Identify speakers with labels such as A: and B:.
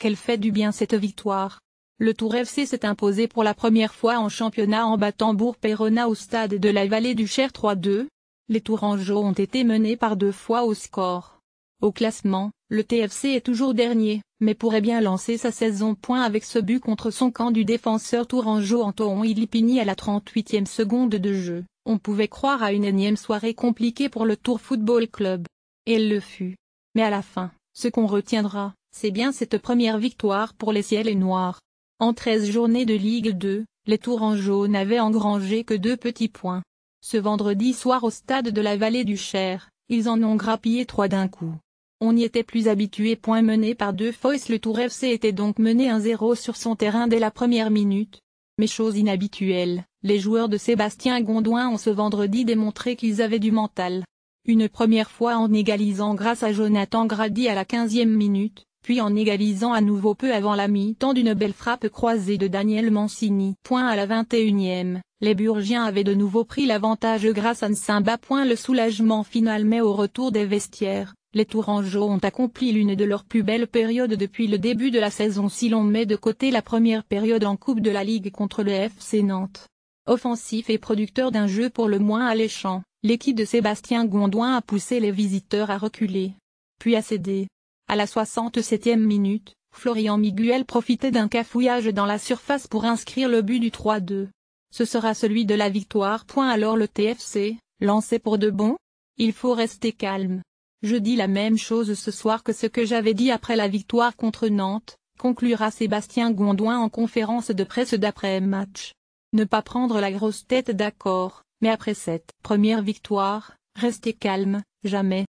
A: Qu'elle fait du bien cette victoire. Le Tour FC s'est imposé pour la première fois en championnat en battant Bourg-Péronne au stade de la Vallée du Cher 3-2. Les Tourangeaux ont été menés par 2 fois au score. Au classement, le TFC est toujours dernier, mais pourrait bien lancer sa saison. Avec ce but contre son camp du défenseur tourangeau Antoine Ilipini à la 38e seconde de jeu, on pouvait croire à une énième soirée compliquée pour le Tour Football Club. Et elle le fut. Mais à la fin, ce qu'on retiendra, c'est bien cette première victoire pour les Ciels et Noirs. En 13 journées de Ligue 2, les Tourangeaux n'avaient engrangé que 2 petits points. Ce vendredi soir au stade de la Vallée du Cher, ils en ont grappillé 3 d'un coup. On y était plus habitué. Mené par 2 fois, le Tour FC était donc mené 1-0 sur son terrain dès la première minute. Mais chose inhabituelle, les joueurs de Sébastien Gondouin ont ce vendredi démontré qu'ils avaient du mental. Une première fois en égalisant grâce à Jonathan Grady à la 15e minute, puis en égalisant à nouveau peu avant la mi-temps d'une belle frappe croisée de Daniel Mancini. À la 21e, les Burgiens avaient de nouveau pris l'avantage grâce à Nsimba. Le soulagement final, mais au retour des vestiaires, les Tourangeaux ont accompli l'une de leurs plus belles périodes depuis le début de la saison si l'on met de côté la première période en Coupe de la Ligue contre le FC Nantes. Offensif et producteur d'un jeu pour le moins alléchant, l'équipe de Sébastien Gondouin a poussé les visiteurs à reculer, puis à céder. À la 67e minute, Florian Miguel profitait d'un cafouillage dans la surface pour inscrire le but du 3-2. Ce sera celui de la victoire. Alors le TFC, lancé pour de bon? Il faut rester calme. Je dis la même chose ce soir que ce que j'avais dit après la victoire contre Nantes, conclura Sébastien Gondouin en conférence de presse d'après-match. Ne pas prendre la grosse tête, d'accord, mais après cette première victoire, rester calme, jamais.